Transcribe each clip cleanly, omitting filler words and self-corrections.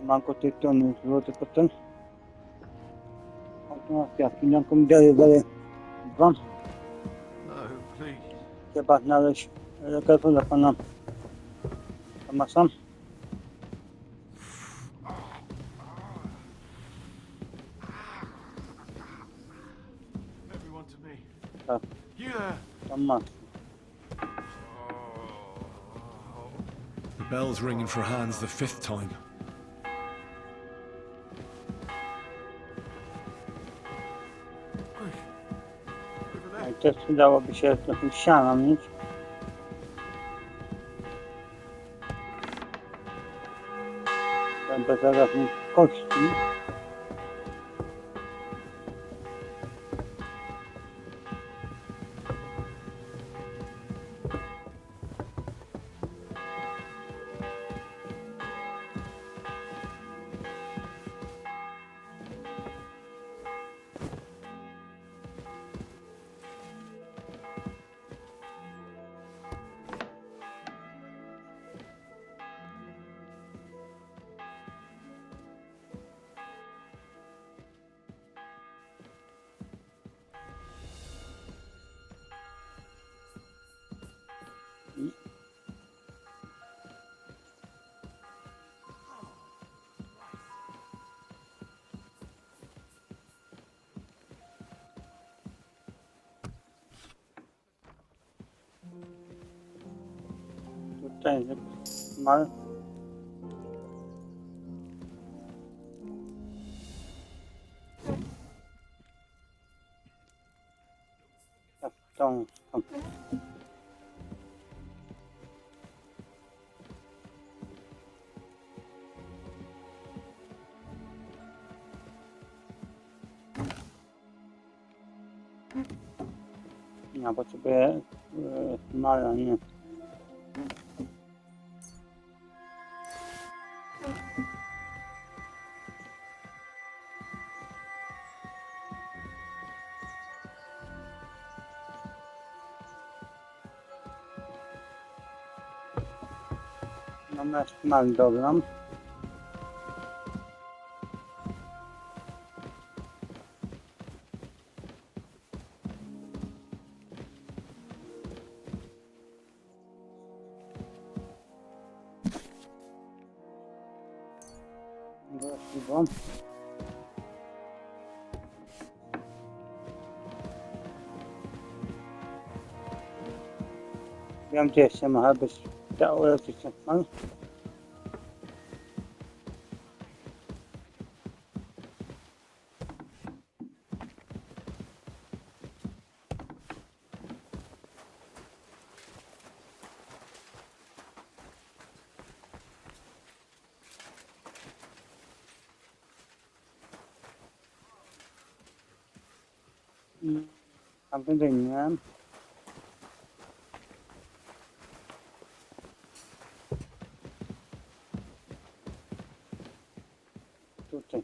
Mam go tej tony złoty potem. Ja finankom Deliverance 2. No, please. Trzeba znaleźć lekarza dla pana Tomasa. Everyone to me. Tak, Yeah. Tomas. The bell's ringing for Hans the 5th time. Quick. Over No there. i też przydałoby się trochę siana mieć. Będę zaraz mieć kości. Tutaj mal. Tak, tą. Ja potrzebuję mala, nie. Mamy mal dobrą. Właściwą. Wiem, gdzie jeszcze może być teoretyczny mal. A wydynie. Tutaj.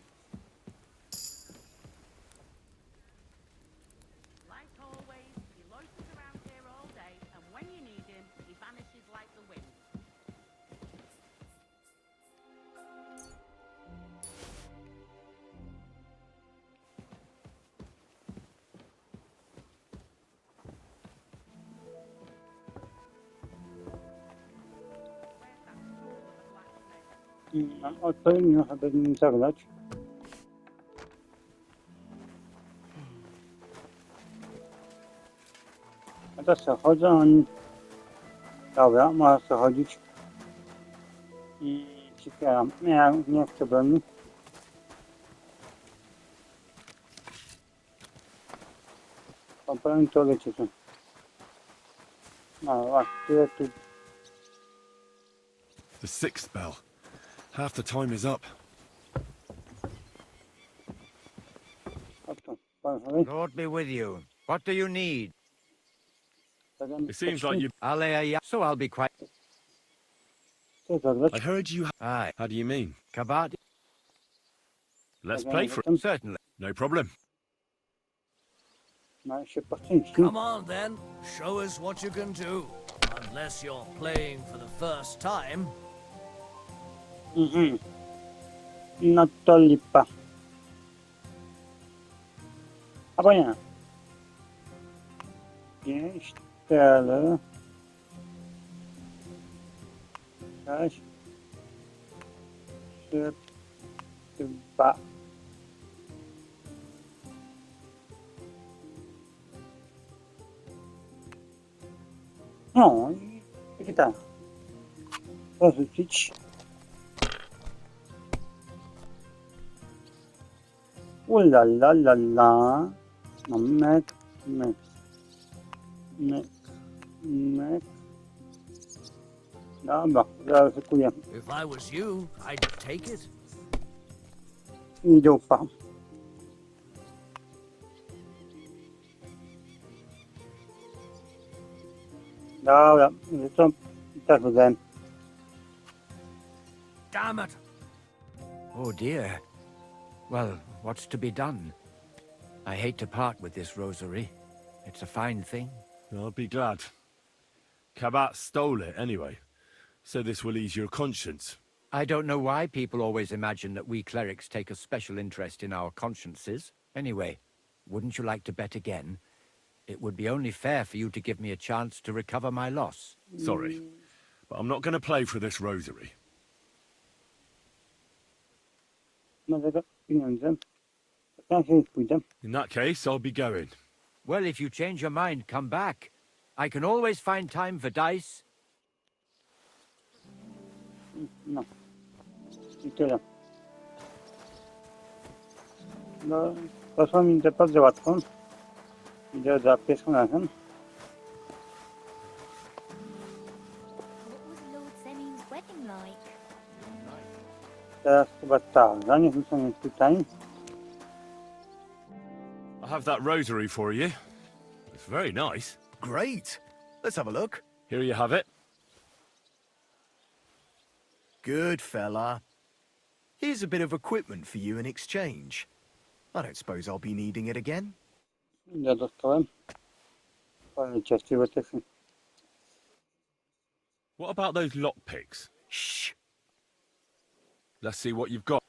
Like always, he loiters around here all day, and when you need him, he vanishes like the wind. Where's that school with the blacksmith? Mam odpowiednio, żeby nim zagrać. A to co, chodzą oni. Dobra, może co chodzić. I cipieram. Nie chcę broni. Po broni to leci tu. No właśnie, tu. The 6th bell. Half the time is up. Oto, pozwolę. Lord be with you. What do you need? It seems like you... I'll lay a so I'll be quiet. Chcę zagrać. I heard you... Aye. How do you mean? Kabat? Let's play for it. Certainly. No problem. Ma się poczynki. Come on then, show us what you can do. Unless you're playing for the first time. No to lipa. Albo nie. 5, 4, 6, 3, 2. No i tak. Porzucić. Ula la la la. No myk, myk. Myk, myk. Dobra, zaryzykuję. If I was you, I'd take it. I dupa. Dobra, to tak wygląda. Damn it! Oh dear. Well, what's to be done? I hate to part with this rosary. It's a fine thing. I'll be glad. Kabat stole it anyway, so this will ease your conscience. I don't know why people always imagine that we clerics take a special interest in our consciences. Anyway, wouldn't you like to bet again? It would be only fair for you to give me a chance to recover my loss. Sorry, but I'm not going to play for this rosary. Nowego pieniądze. Ja się już pójdę. In that case, I'll be going. Well, if you change your mind, come back. I can always find time for dice. No. I tyle. No, poszło mi to bardzo łatwo. Idę za pierwszym razem. What was Lord Seming's wedding like? Teraz chyba tak. Zanim wrócimy tutaj. I have that rosary for you. It's very nice. Great. Let's have a look. Here you have it. Good fella. Here's a bit of equipment for you in exchange. I don't suppose I'll be needing it again. Ja dostałem. Poleciaście też. What about those lockpicks? Shh. Let's see what you've got.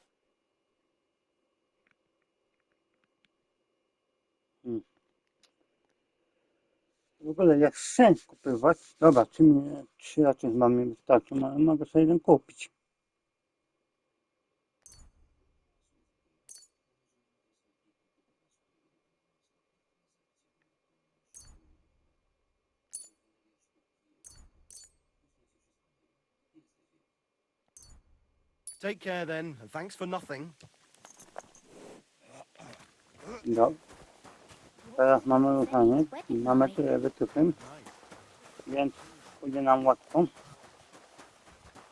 W ogóle jest sens kupować. Dobra, trzy raczej mamy wystarczy, ale mogę sobie jeden kupić. Take care then, and thanks for nothing. Dobra. Teraz mamy ruchanie. Mamy tyle wytyczyn. Więc pójdzie nam łatwo.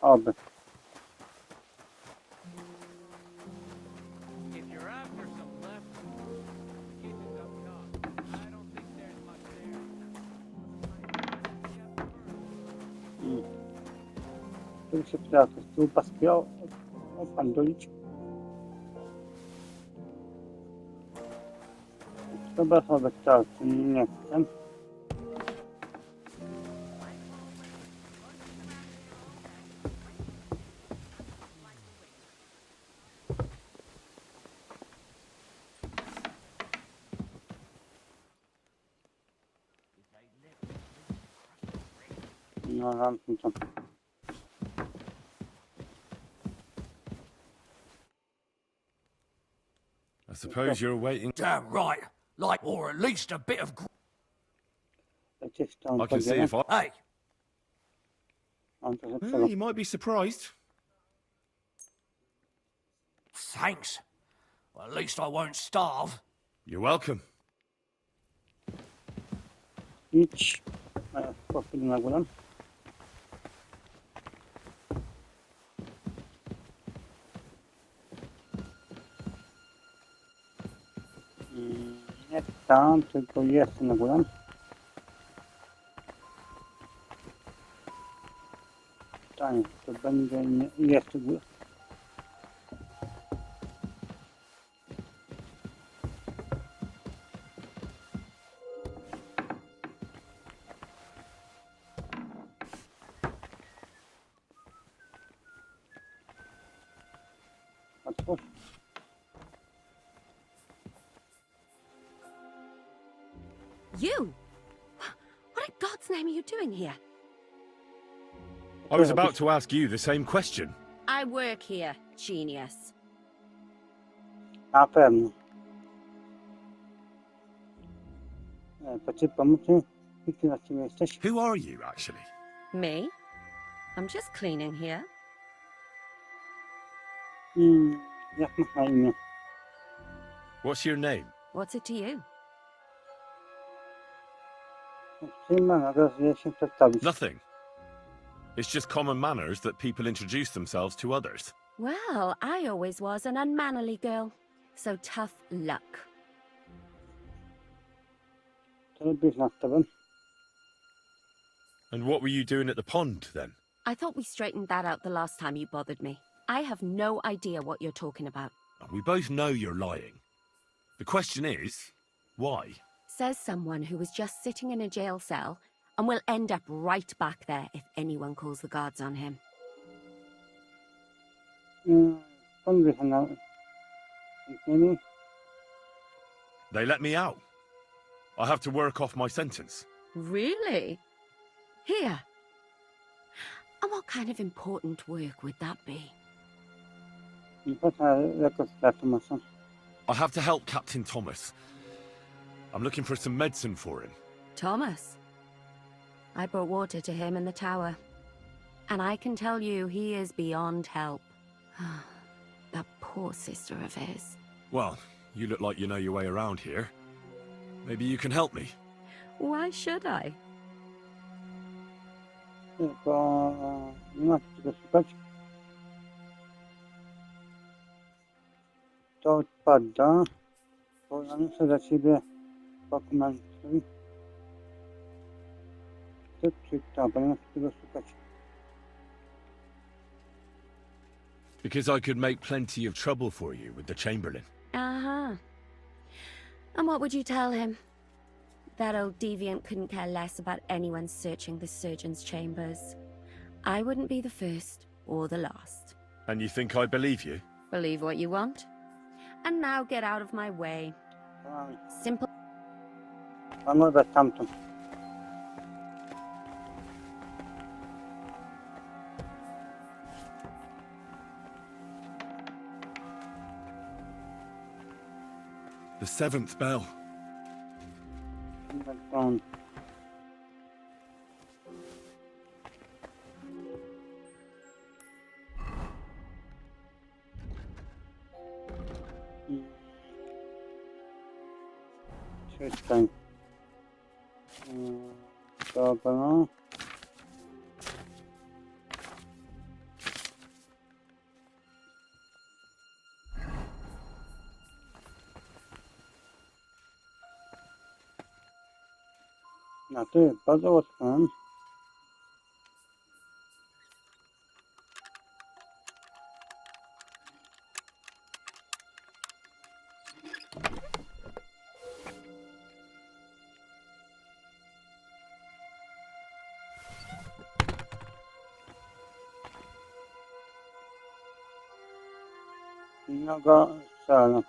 Oby. If you're after some left, kitchen's up top. I don't think there's much there. Tu się przyda to stół paskiego. Opandolić. Chyba sobie wystarczy. Nie chcę. No, zamknij to. I suppose you're waiting. Damn right. Like, or at least a bit of. Lecieć tą I can see if I. Hey, On to Well, zepsuło. you might be surprised. thanks. Well, at least I won't starve. You're welcome. Idź. A ja poszedł na górę. Nie tam, tylko jeszcze na górę. Tak, to będzie jeszcze górę. You? What in God's name are you doing here? I was about to ask you the same question. I work here, genius. Na pewno. To czy pomocy? Ty na czym jesteś? Who are you, actually? Me? I'm just cleaning here. Jak masz na imię? What's your name? What's it to you? Przyjmę, rozumiem się przedstawić. Nothing. It's just common manners that people introduce themselves to others. Well, I always was an unmannerly girl. So tough luck. Co robisz nad tobą? And what were you doing at the pond, then? I thought we straightened that out the last time you bothered me. I have no idea what you're talking about. We both know you're lying. The question is, why? Says someone who was just sitting in a jail cell and will end up right back there if anyone calls the guards on him. Skąd wiesz na... Zamknięli? They let me out. I have to work off my sentence. Really? Here? And what kind of important work would that be? I po co jako straty masz? I have to help Captain Thomas. I'm looking for some medicine for him. Thomas? I brought water to him in the tower. And I can tell you he is beyond help. That poor sister of his. Well, you look like you know your way around here. Maybe you can help me. Why should I? Bo nie ma czego szukać. To odpada. Bo ja muszę dla ciebie dokumenty. To czyta, bo nie ma czego szukać. Because I could make plenty of trouble for you with the Chamberlain. Uh-huh. And what would you tell him? That old deviant couldn't care less about anyone searching the surgeon's chambers. I wouldn't be the first or the last. And you think I believe you? Believe what you want. And now get out of my way. Simple. Mam oddać tamtą. The seventh bell. On. Czytaj. Dobra. No to jest bardzo łatwe. Noga sala.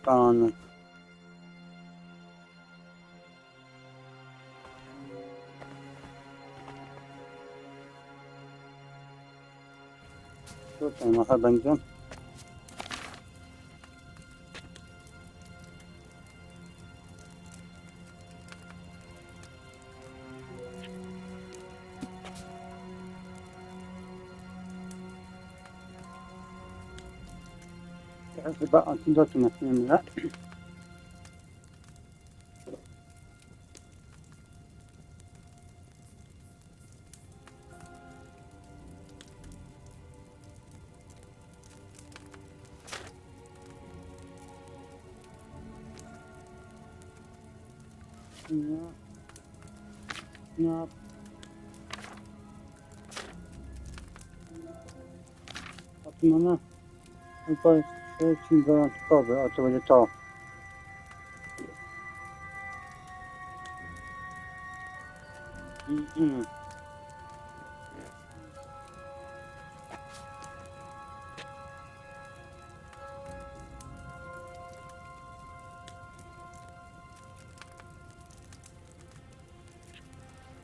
Pan. Tutaj może będzie. Teraz chyba antidotum napięmy. No. No. Otmana. I to jest trzeci gorączkowy, a to będzie to.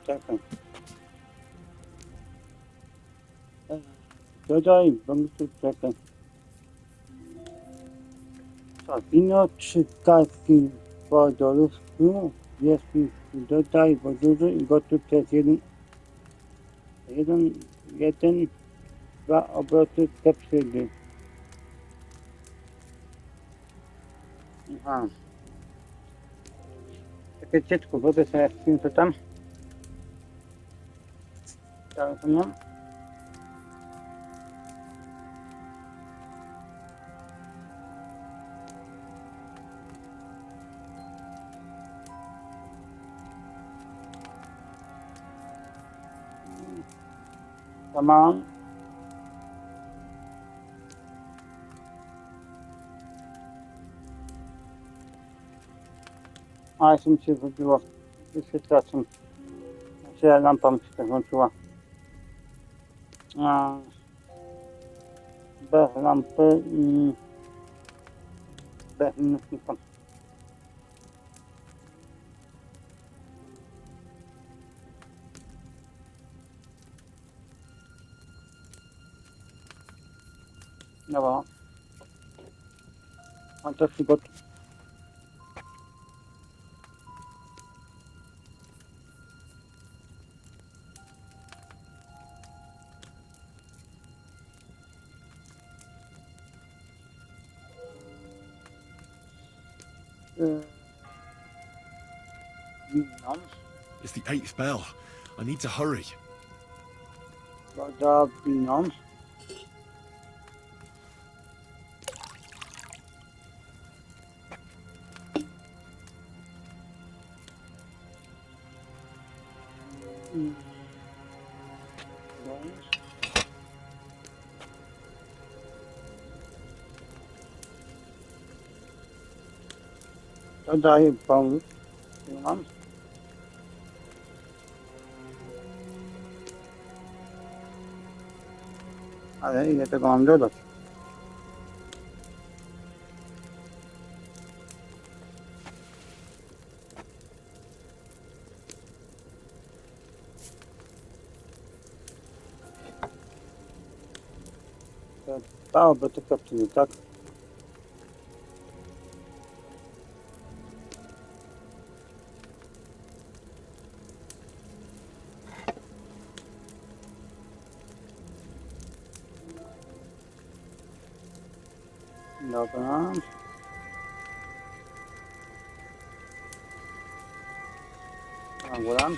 Czekaj. Dodaj, bo mi tu czekaj. Co, wino 3 kartki wodorostru, jest mi dodaj wodoru i gotuj przez dwa obroty pepsydy. Aha. Takie dziecko, wodę sobie film to tam. Teraz to mam. To mam. A, jeszcze mi się wybiło wyświetlaczem. Znaczy lampa mi się tak włączyła. A, bez lampy i bez minutnika. Dobra. Mam to przygotowę. Wino. It's the 8th bell. I need to hurry. Woda, wino. Dodaję pomysł. Mam. Ale ile tego mam dodać? To dałoby to kapsuły, tak? Dobra. Dobra.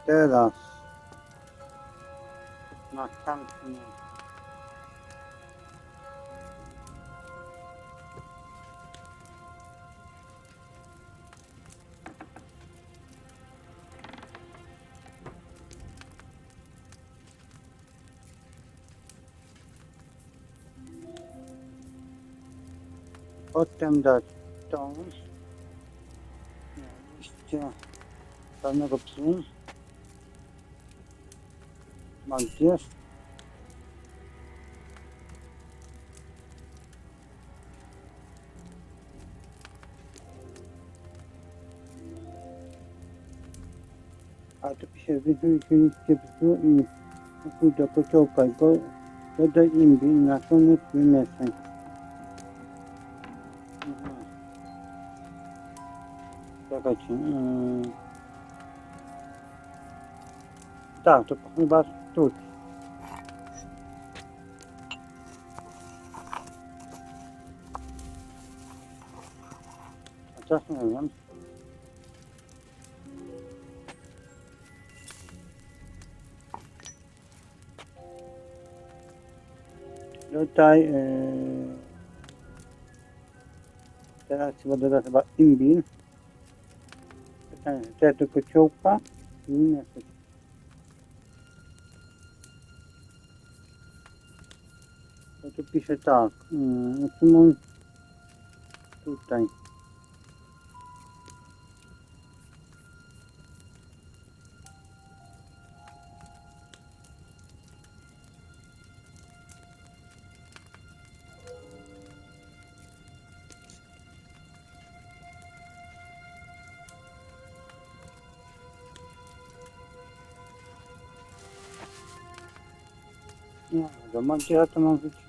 Teraz następnie potem dać tą liście czarnego psu. Mam gdzieś. A tu pisze wyjrzyj liście psu i kupuj do kociołka i go dodaj imbir i na koniec wymieszaj. Czekajcie. Tak, to chyba tu. A czas nie wiem. Tutaj teraz trzeba dodać chyba imbir. Tutaj do kociołka i mieszać. To tu pisze tak, usuń tutaj. Nie wiadomo, gdzie ja to mam wrzucić.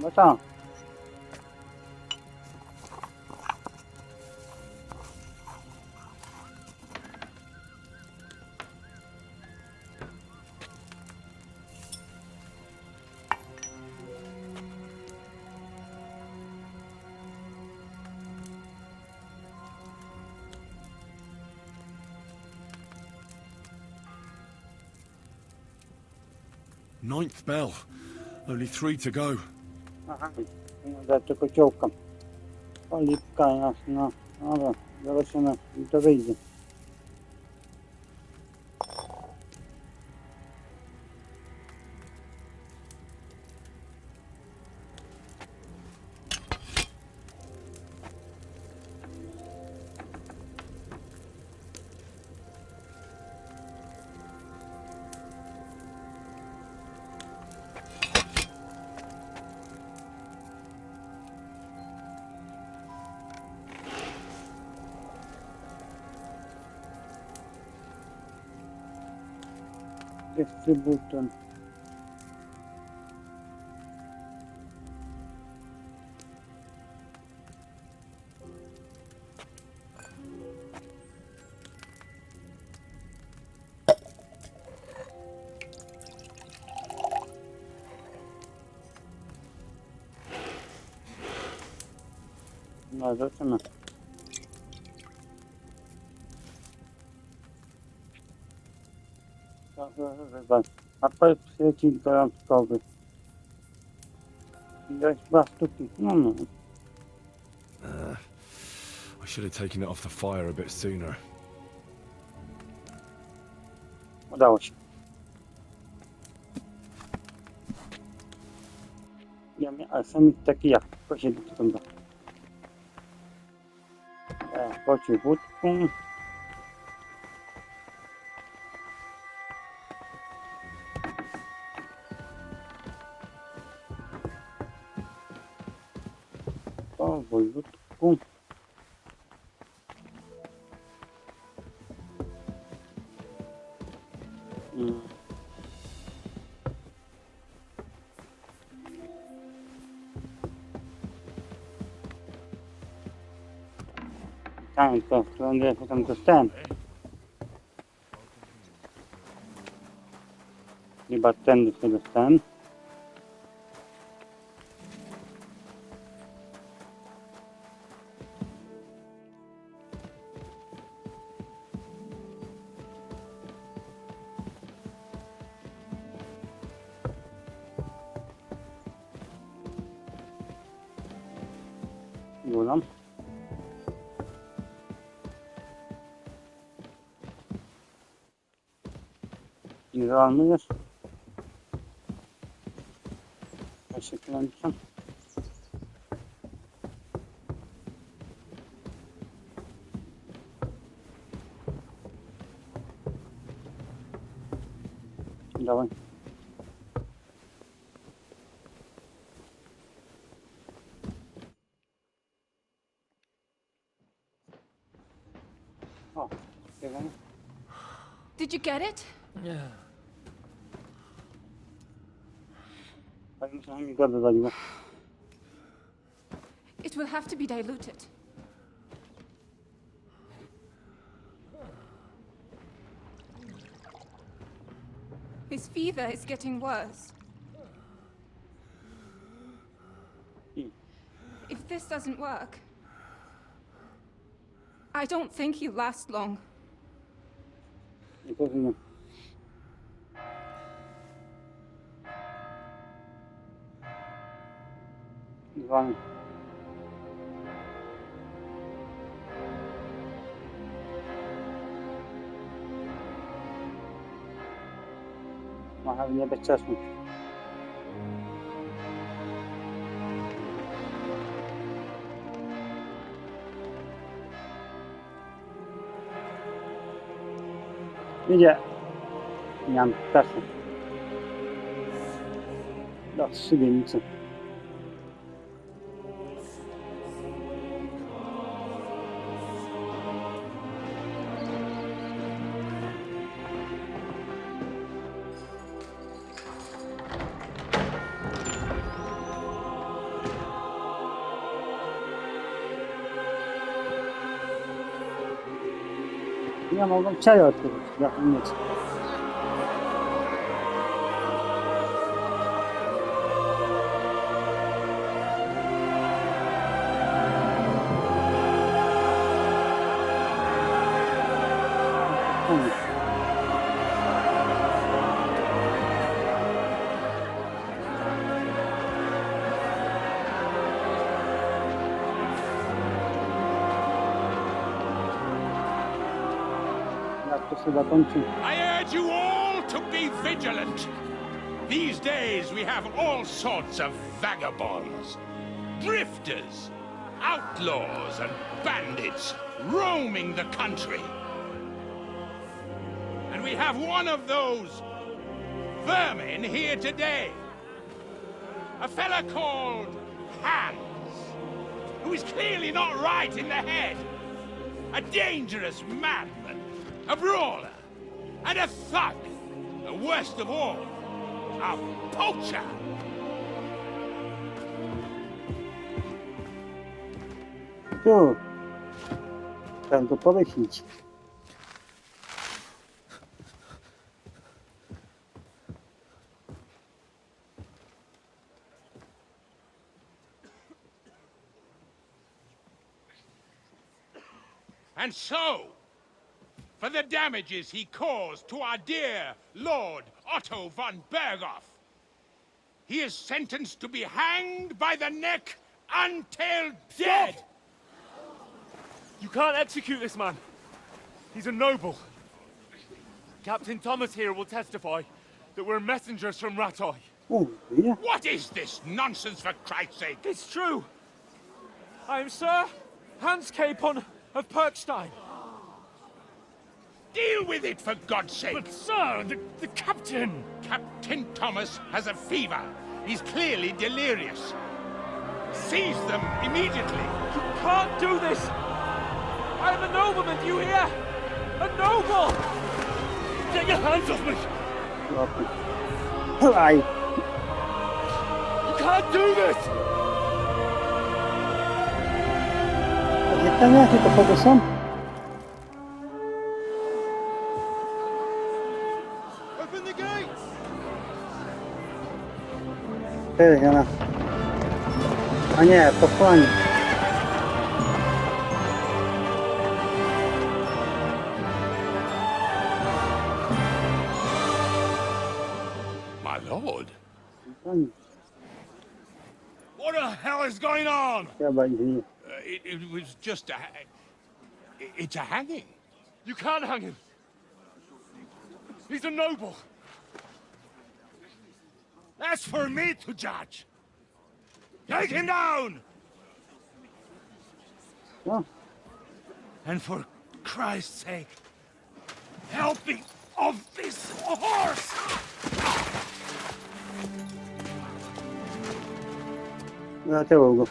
No tak. Ninth bell. Only 3 to go. Aha, no dać to kociołka. Olipka jasna. Dobra, zobaczymy, i to wyjdzie. Dystrybutor. No, zobaczymy. Apel przycisk gorączkowy. Widać 2 sztuki. No. I should have taken it off the fire a bit sooner. Udało się. Ja miałem, ale sami taki jak, to się wyciąga. Po cichutku. Powolutku. Tak, to którędy ja się tam dostałem. Chyba tędy się dostałem. Górą. Nie załamujesz? Ja się kręcę. Dawaj. O, śpiewamy. Did you get it? Tak myślałem, mi go wywaliło. It will have to be diluted. His fever is getting worse. If this doesn't work, I don't think he'll last long. Nie powinno. Dzwonię. Może niebezpieczny. Idzie. Nie mam czasu. Do szybienicy. Nie mogą przelot jak mieć. Jak to się zakończy? I urge you all to be vigilant. These days we have all sorts of vagabonds, drifters, outlaws and bandits roaming the country. And we have one of those vermin here today. A fella called Hans, who is clearly not right in the head. A dangerous madman, a brawler, and a thug. The worst of all, a poacher. Tu. Trzeba go powiesić. And so, for the damages he caused to our dear Lord Otto von Berghoff, he is sentenced to be hanged by the neck until dead. You can't execute this man. He's a noble. Captain Thomas here will testify that we're messengers from Ratuje. O, ile? What is this nonsense, for Christ's sake? It's true. I am Sir Hans Capon of Perkstein. Deal with it, for God's sake! But sir, the captain! Captain Thomas has a fever. He's clearly delirious. Seize them immediately. You can't do this! I am a nobleman, do you hear? A noble! Get your hands off me! Dawaj. You can't do this! Gdzie tam jakie to kogo są? Open the gates! Ty, Jana. A nie, posłanie. My lord, What the hell is going on? Chyba idzie. it was just a... It's a hanging. You can't hang him! He's a noble! That's for me to judge. Take him down! No. And for Christ's sake, help me off this horse! Zaczęło go.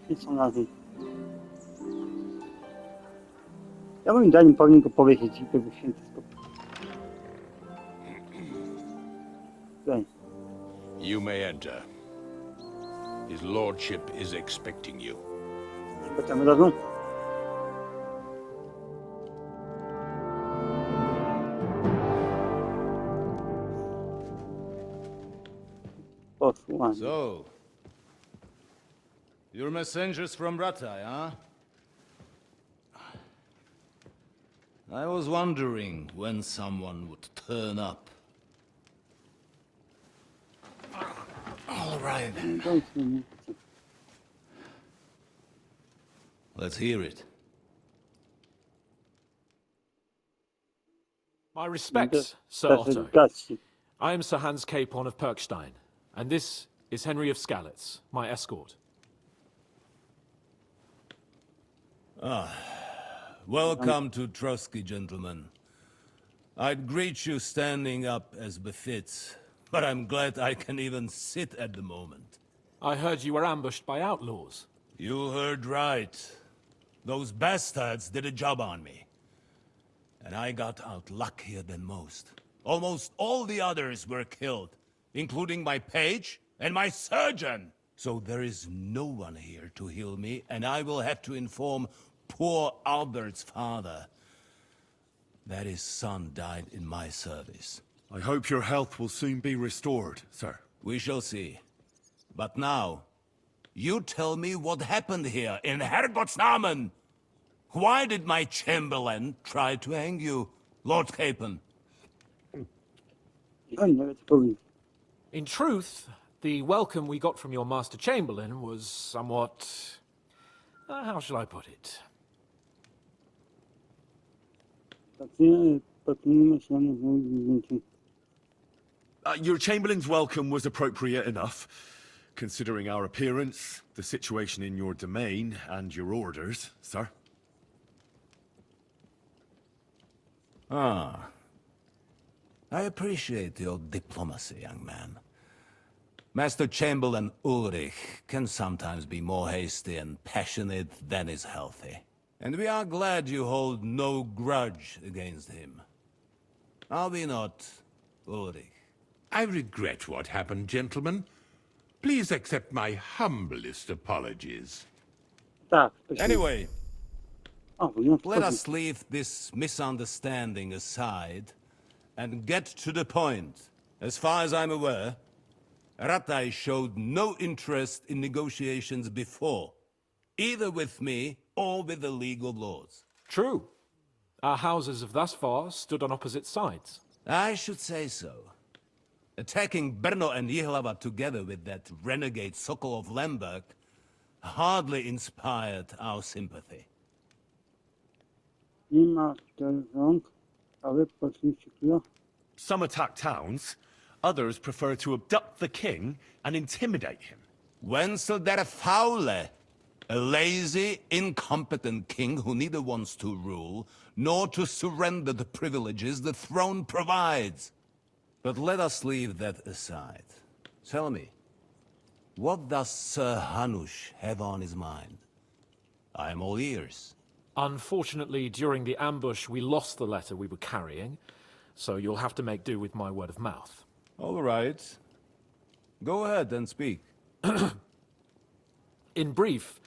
I co na tym? Ja moim zdaniem powinien go powiesić i tego święty spokój. Tutaj. You may enter. His lordship is expecting you. Potem razem. Posłanie. So, you're messengers from Ratuje, huh? I was wondering when someone would turn up. All right then. Let's hear it. My respects, Sir Otto. I am Sir Hans Capon of Perkstein, and this is Henry of Skalitz, my escort. Welcome to Trotsky, gentlemen. I'd greet you standing up as befits, but I'm glad I can even sit at the moment. I heard you were ambushed by outlaws. You heard right. Those bastards did a job on me. And I got out luckier than most. Almost all the others were killed, including my page and my surgeon. So there is no one here to heal me, and I will have to inform poor Albert's father that his son died in my service. I hope your health will soon be restored, sir. We shall see. But now, you tell me what happened here in Herrgottsnamen. Why did my chamberlain try to hang you, Lord Capon? In truth, the welcome we got from your Master Chamberlain was somewhat... how shall I put it? Your Chamberlain's welcome was appropriate enough, considering our appearance, the situation in your domain, and your orders, sir. Ah. I appreciate your diplomacy, young man. Master Chamberlain Ulrich can sometimes be more hasty and passionate than is healthy. And we are glad you hold no grudge against him. Are we not, Ulrich? I regret what happened, gentlemen. Please accept my humblest apologies. Anyway, let us leave this misunderstanding aside and get to the point. As far as I'm aware, Ratuje showed no interest in negotiations before, either with me or with the League of Lords. True. Our houses have thus far stood on opposite sides. I should say so. Attacking Brno and Jihlava together with that renegade Sokol of Lemberg hardly inspired our sympathy. Some attack towns, others prefer to abduct the king and intimidate him. Wenzel der Faule, a lazy, incompetent king who neither wants to rule nor to surrender the privileges the throne provides. But let us leave that aside. Tell me, what does Sir Hanush have on his mind? I am all ears. Unfortunately, during the ambush, we lost the letter we were carrying, so you'll have to make do with my word of mouth. All right. Go ahead and speak. In brief,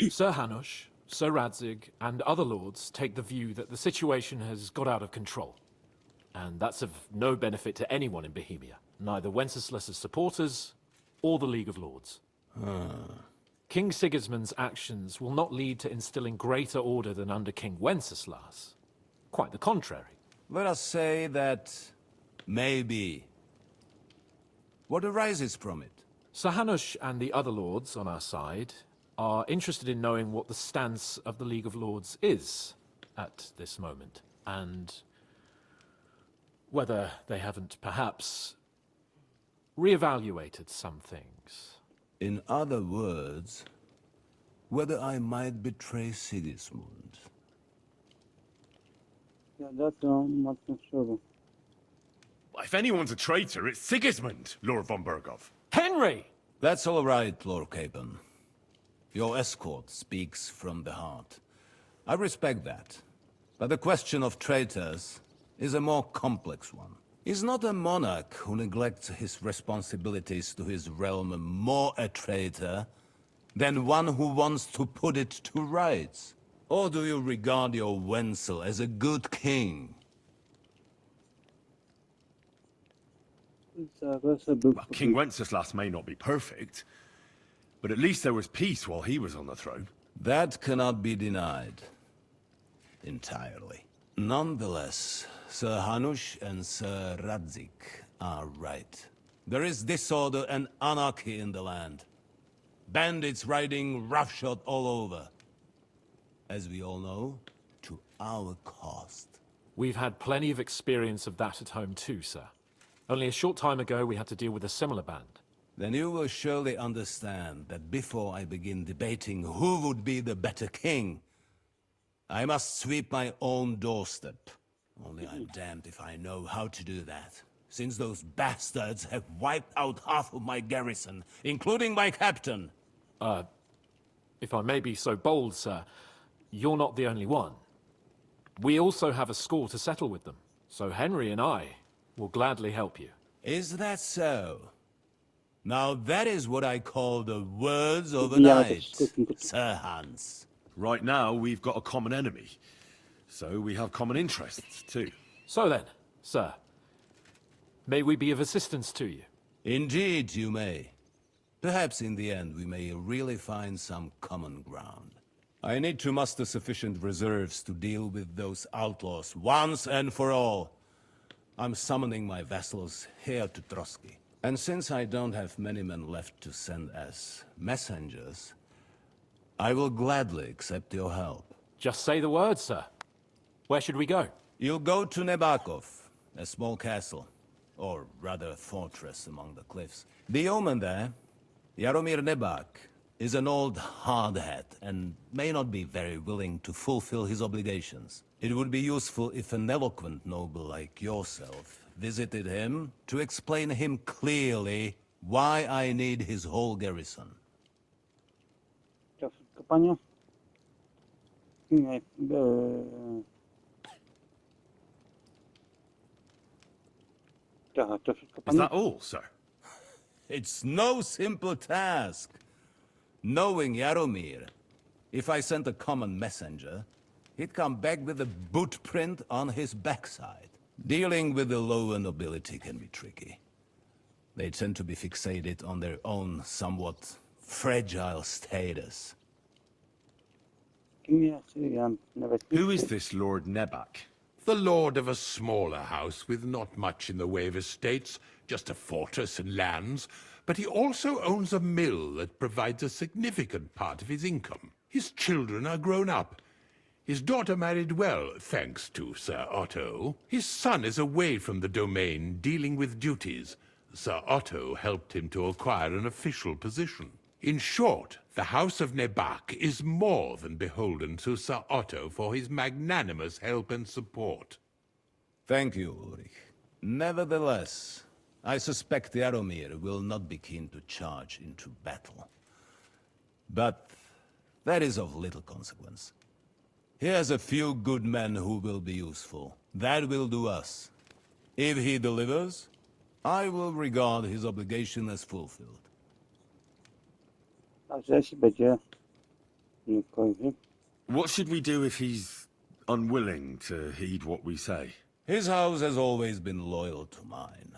Sir Hanush, Sir Radzig, and other lords take the view that the situation has got out of control. And that's of no benefit to anyone in Bohemia, neither Wenceslas's supporters or the League of Lords. King Sigismund's actions will not lead to instilling greater order than under King Wenceslas. Quite the contrary. Let us say that maybe. What arises from it? Sir Hanush and the other lords on our side are interested in knowing what the stance of the League of Lords is at this moment, and whether they haven't perhaps reevaluated some things. In other words, whether I might betray Sigismund. If anyone's a traitor, it's Sigismund, Lord von Berghoff. Henry! That's all right, Lord Capon. Your escort speaks from the heart. I respect that. But the question of traitors is a more complex one. Is not a monarch who neglects his responsibilities to his realm more a traitor than one who wants to put it to rights? Or do you regard your Wenzel as a good king? Well, King Wenceslas may not be perfect, but at least there was peace while he was on the throne. That cannot be denied. Entirely. Nonetheless, Sir Hanush and Sir Radzig are right. There is disorder and anarchy in the land. Bandits riding roughshod all over. As we all know, to our cost. We've had plenty of experience of that at home too, sir. Only a short time ago, we had to deal with a similar band. Then you will surely understand that before I begin debating who would be the better king, I must sweep my own doorstep. Only I'm damned if I know how to do that. since those bastards have wiped out half of my garrison, including my captain. If I may be so bold, sir, you're not the only one. We also have a score to settle with them, so Henry and I will gladly help you. Is that so? Now that is what I call the words of a knight, Sir Hans. Right now, we've got a common enemy. So we have common interests, too. So then, sir, may we be of assistance to you? Indeed, you may. Perhaps in the end we may really find some common ground. I need to muster sufficient reserves to deal with those outlaws once and for all. I'm summoning my vassals here to Trotsky. And since I don't have many men left to send as messengers, I will gladly accept your help. Just say the word, sir. Where should we go? You'll go to Nebakov, a small castle, or rather fortress among the cliffs. The yeoman there, Jaromir Nebak, is an old hardhat and may not be very willing to fulfill his obligations. It would be useful if an eloquent noble like yourself visited him to explain him clearly why I need his whole garrison. To wszystko, panie? Nie, to wszystko, Is panie? that all, sir? It's no simple task. Knowing Jaromir, if I sent a common messenger, he'd come back with a boot print on his backside. Dealing with the lower nobility can be tricky. They tend to be fixated on their own somewhat fragile status. Kim jest? Ja nawet nie Who is wiem. this Lord Nebak? The lord of a smaller house with not much in the way of estates, just a fortress and lands, but he also owns a mill that provides a significant part of his income. His children are grown up. His daughter married well, thanks to Sir Otto. His son is away from the domain, dealing with duties. Sir Otto helped him to acquire an official position. In short, the House of Nebak is more than beholden to Sir Otto for his magnanimous help and support. Thank you, Ulrich. Nevertheless, I suspect Jaromir will not be keen to charge into battle. But that is of little consequence. He has a few good men who will be useful. That will do us. If he delivers, I will regard his obligation as fulfilled. Także jeśli będzie cokolwiek, What should we do if he's unwilling to heed what we say? His house has always been loyal to mine.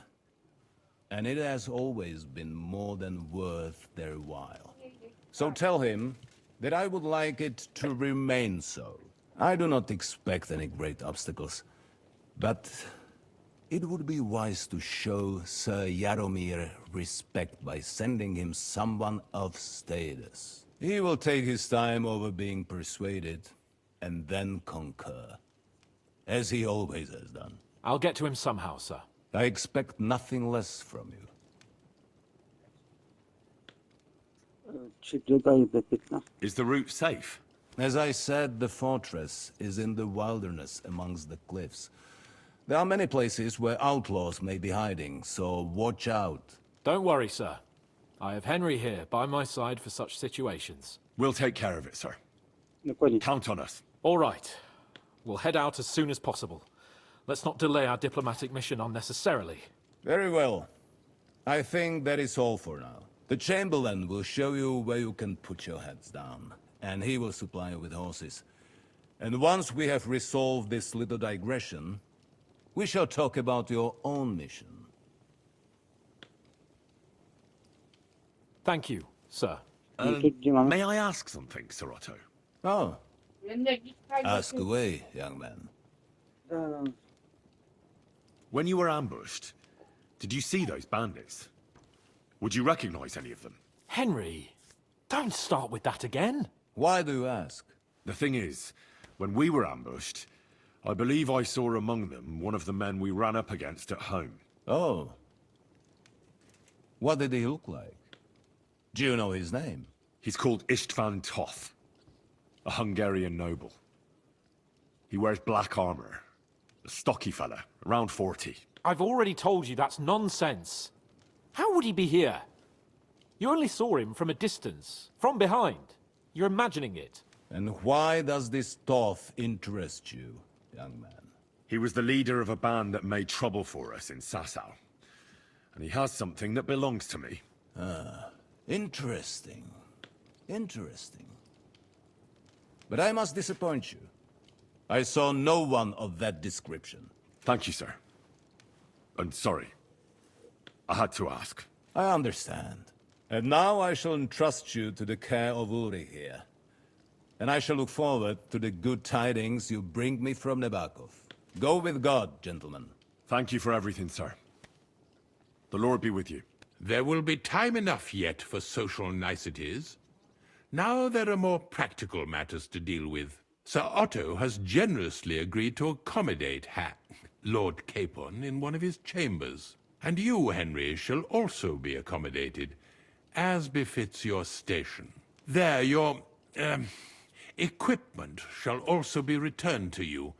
And it has always been more than worth their while. So tell him that I would like it to remain so. I do not expect any great obstacles, but it would be wise to show Sir Jaromir respect by sending him someone of status. He will take his time over being persuaded, and then concur, as he always has done. I'll get to him somehow, sir. I expect nothing less from you. czy droga jest bezpieczna? Is the route safe? As I said, the fortress is in the wilderness amongst the cliffs. There are many places where outlaws may be hiding, so watch out. Don't worry, sir. I have Henry here by my side for such situations. We'll take care of it, sir. Dokładnie. Count on us. All right. We'll head out as soon as possible. Let's not delay our diplomatic mission unnecessarily. Very well. I think that is all for now. The Chamberlain will show you where you can put your heads down, and he will supply you with horses. And once we have resolved this little digression, we shall talk about your own mission. Thank you, sir. May I ask something, Sir Otto? Oh. Ask away, young man. When you were ambushed, did you see those bandits? Would you recognize any of them? Henry, don't start with that again. Why do you ask? The thing is, when we were ambushed, I believe I saw among them one of the men we ran up against at home. Oh. What did he look like? Do you know his name? He's called Istvan Toth, a Hungarian noble. He wears black armor. A stocky fella, around 40. I've already told you that's nonsense. How would he be here? You only saw him from a distance, from behind. You're imagining it. And why does this Toth interest you, young man? He was the leader of a band that made trouble for us in Sasau. And he has something that belongs to me. Ah, interesting. Interesting. But I must disappoint you. I saw no one of that description. Thank you, sir. And sorry. I had to ask. I understand. And now I shall entrust you to the care of Uri here. And I shall look forward to the good tidings you bring me from Nebakov. Go with God, gentlemen. Thank you for everything, sir. The Lord be with you. There will be time enough yet for social niceties. Now there are more practical matters to deal with. Sir Otto has generously agreed to accommodate Lord Capon in one of his chambers. And you, Henry, shall also be accommodated, as befits your station. There, your equipment shall also be returned to you,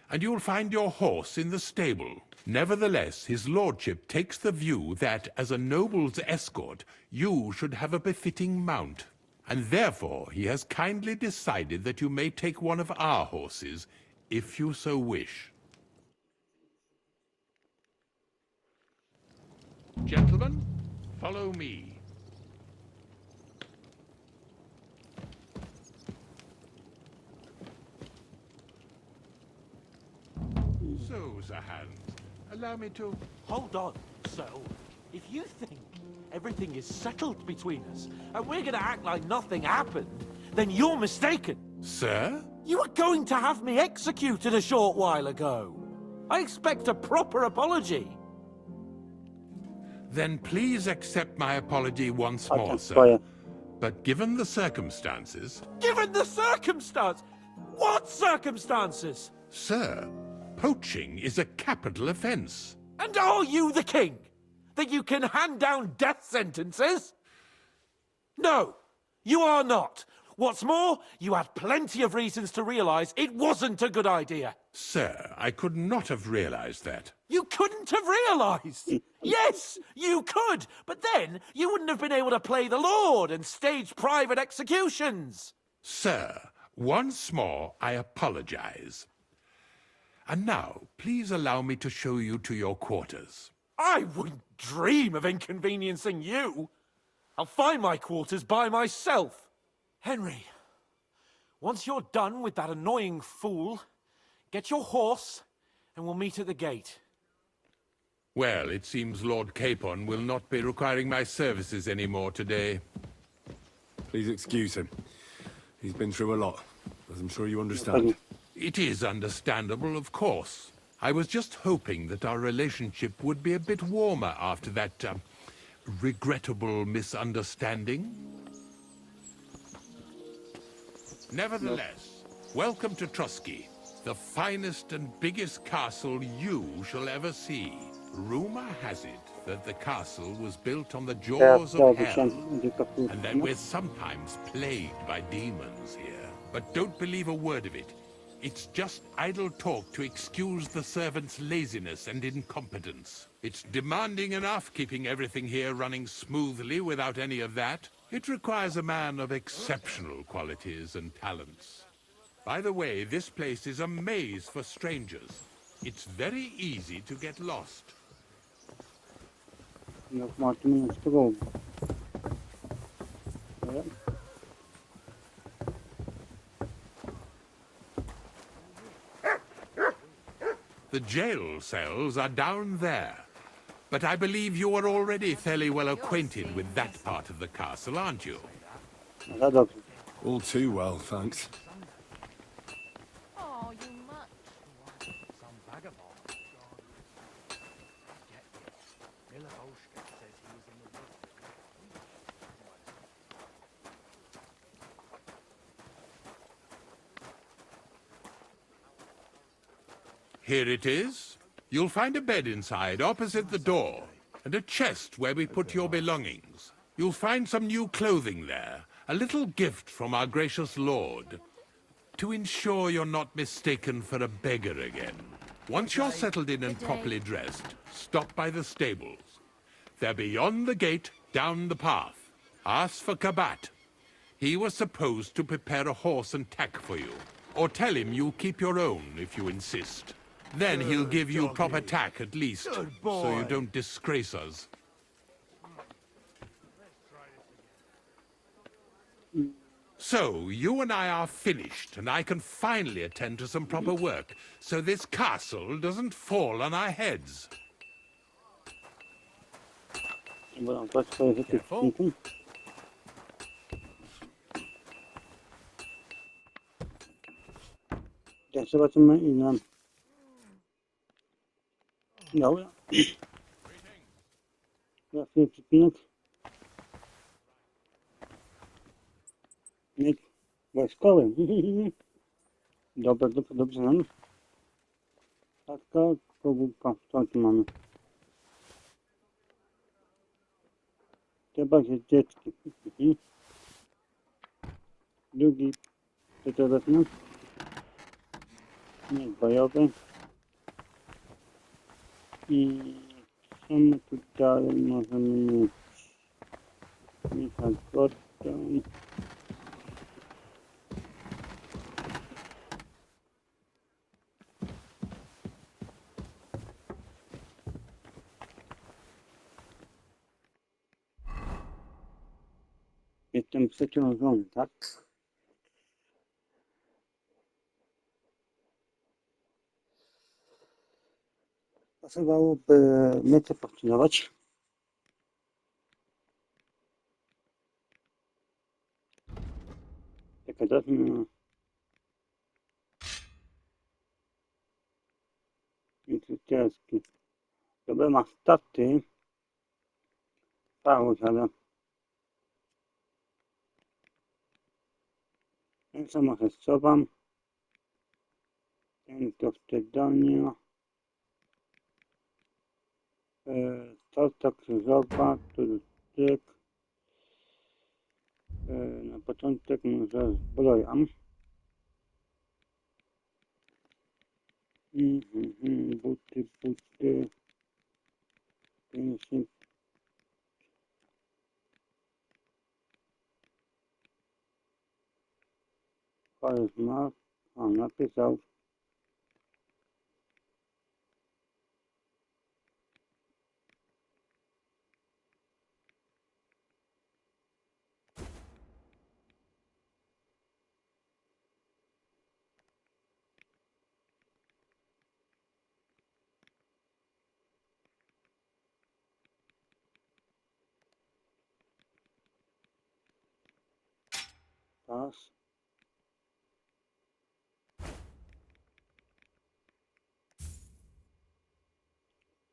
and you'll find your horse in the stable. Nevertheless, his lordship takes the view that, as a noble's escort, you should have a befitting mount. And therefore he has kindly decided that you may take one of our horses, if you so wish. Gentlemen, follow me. So, Sir Hans, allow me to... Hold on, so, if you think everything is settled between us, and we're gonna act like nothing happened, then you're mistaken. Sir? You were going to have me executed a short while ago. I expect a proper apology. Then please accept my apology once more, sir. But given the circumstances... Given the circumstance? What circumstances? Sir, poaching is a capital offense. And are you the king? That you can hand down death sentences? No, you are not. What's more, you had plenty of reasons to realize it wasn't a good idea. Sir, I could not have realized that. You couldn't have realized? Yes, you could, but then you wouldn't have been able to play the Lord and stage private executions. Sir, once more I apologize. And now, please allow me to show you to your quarters. I wouldn't dream of inconveniencing you. I'll find my quarters by myself. Henry, once you're done with that annoying fool, get your horse and we'll meet at the gate. Well, it seems Lord Capon will not be requiring my services anymore today. Please excuse him. He's been through a lot, as I'm sure you understand. It is understandable, of course. I was just hoping that our relationship would be a bit warmer after that, regrettable misunderstanding. Nevertheless, welcome to Trotsky, the finest and biggest castle you shall ever see. Rumor has it that the castle was built on the jaws of hell, and that we're sometimes plagued by demons here. But don't believe a word of it. It's just idle talk to excuse the servants' laziness and incompetence. It's demanding enough keeping everything here running smoothly without any of that. It requires a man of exceptional qualities and talents. By the way, this place is a maze for strangers. It's very easy to get lost. The jail cells are down there. But I believe you are already fairly well acquainted with that part of the castle, aren't you? All too well, thanks. Oh, you mutt. Here it is. You'll find a bed inside, opposite the door, and a chest where we put your belongings. You'll find some new clothing there, a little gift from our gracious lord, to ensure you're not mistaken for a beggar again. Once you're settled in and properly dressed, stop by the stables. They're beyond the gate, down the path. Ask for Kabat. He was supposed to prepare a horse and tack for you. Or tell him you'll keep your own if you insist. Then he'll give you proper tack at least, so you don't disgrace us. So, you and I are finished, and I can finally attend to some proper work, so this castle doesn't fall on our heads. Dobra, patrz swoje rzeczy w skrzynku. Tak, zobaczymy ile... Dobra. Za chwilę przypinek. Mieć wojskowy. Dobra, dobrze nam. Tatka, pogłówka, co tu mamy? Chyba się dziecki. Drugi, co to wezmę? Nie, bojowy. I co my tutaj możemy mieć? Michał Gordon. Jestem przeciążony, tak? Pasowałoby nieco podcinać. Czekaj, teraz mi... Ścieżki. Dobra, ma staty. Pałuż, ale... Ten samochód schowam. Ten to wtedania. To krzyżowa, tu styk. Na początek może zbrojam. Buty. Pięćdziesiąt. Koleś ma, napisał. Pas.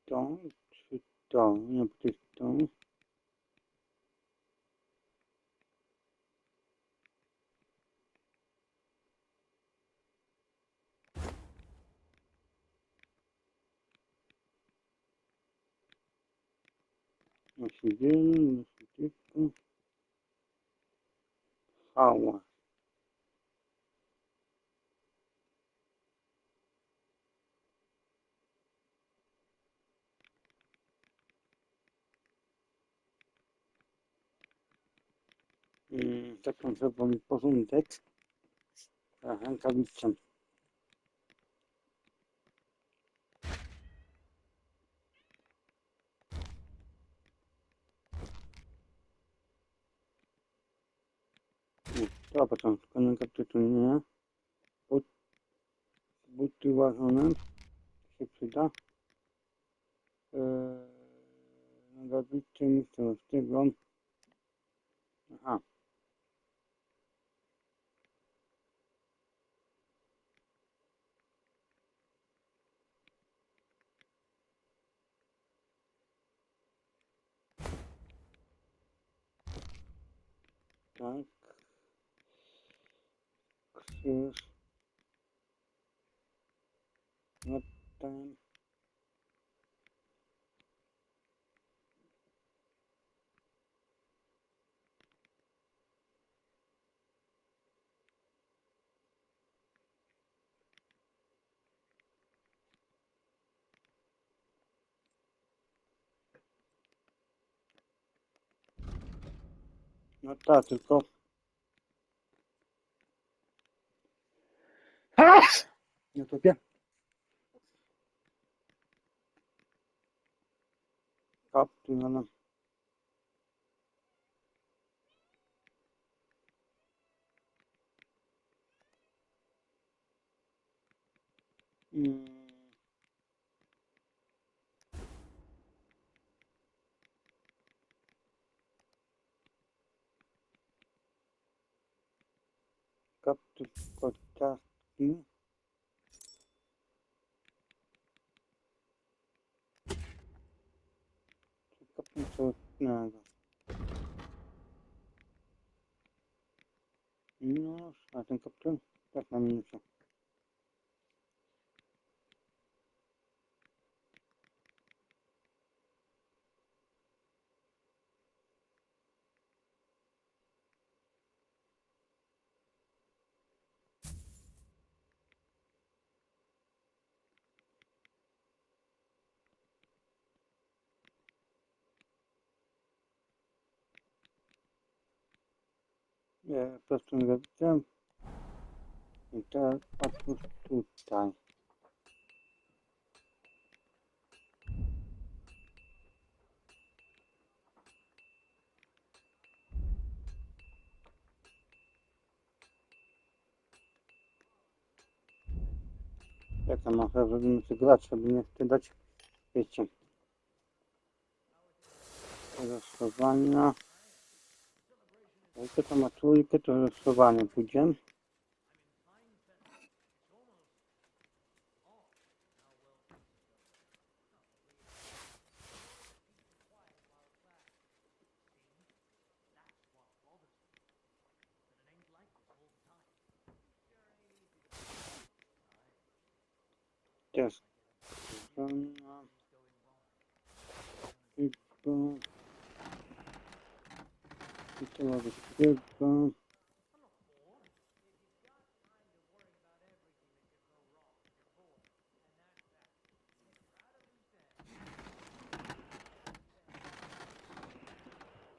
To, czy to? Nie, to jest to. Nosi wiele, nosi tylko. Hałas. Taką zrobię porządek. Rękawicą. To początku, rękawicy tu nie. Buty ważone. Się przyda. Rękawice myślę z tego. Aha. Tak. Krzyż. Ten. No tak, tylko... Nie tobie? Kaptuj, kaptuj ptaszki. Kaptuj całego. No, a ten kaptuj? Tak na minucie. Nie, po prostu nie widziałem. I teraz otwórz tutaj. Jak tam może zrobimy sobie grać, żeby nie wtydać, wiecie, rysowania. Jak to ma trójkę, to rysowanie pójdzie. Też. I to ma być tylko.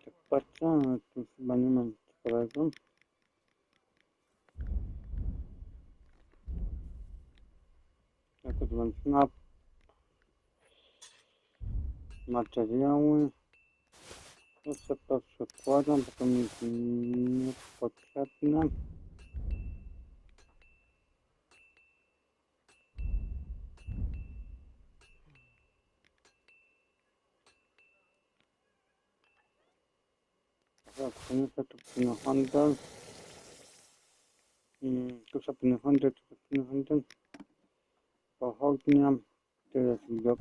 Tak patrzę, ale tu chyba nie mam ciekawego. Jak to będzie na materiały. To sobie to przekładam, bo to mi jest niepotrzebne. Teraz przeniosę to na handel. Tu sobie na handel, tu sobie na handel. Pochodnia. Teraz widok.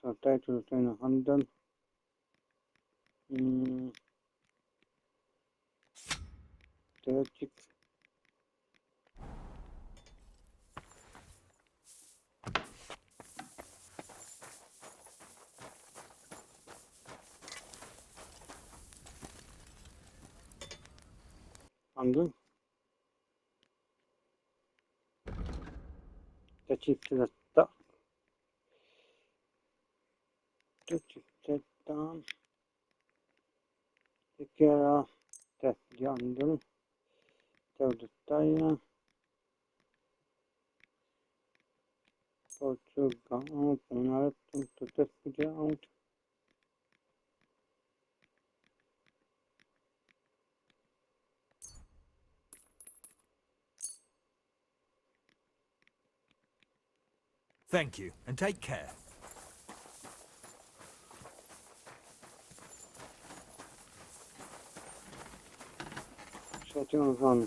Tutaj, tutaj na handel. Trecik. Handel. Trecik teraz tak. Trecik tam. Siekiera. Też handel. To dostaję. Poczuga. O, ponadto to też będzie out. Thank you, and take care. Przeciążony.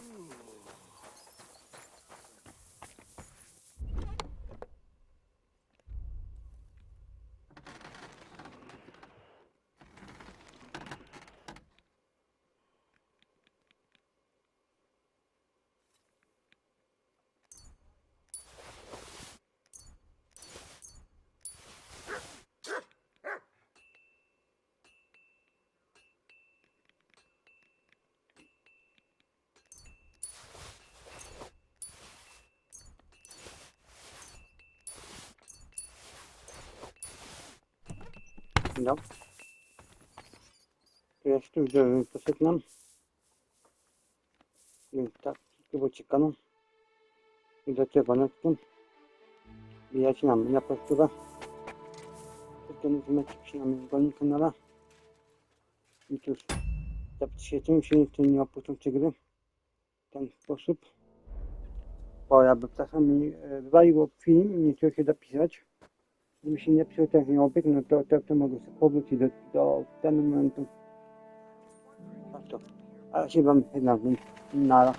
No. To jest tu, że posypnam. Więc tak, tylko ciekano. I do czerwoneczku. I zaczynamy na prostówę. Potem zobaczyć przynajmniej wolny kanała. I cóż, zaprzyjaciół się jeszcze nie opuszczą gry w ten sposób. Bo jakby czasami wywaliło film i nie chciał się zapisać. Gdyby się nie pisał ten obiekt, no to mogę sobie powrócić do tego momentu. A się wam jednak nara.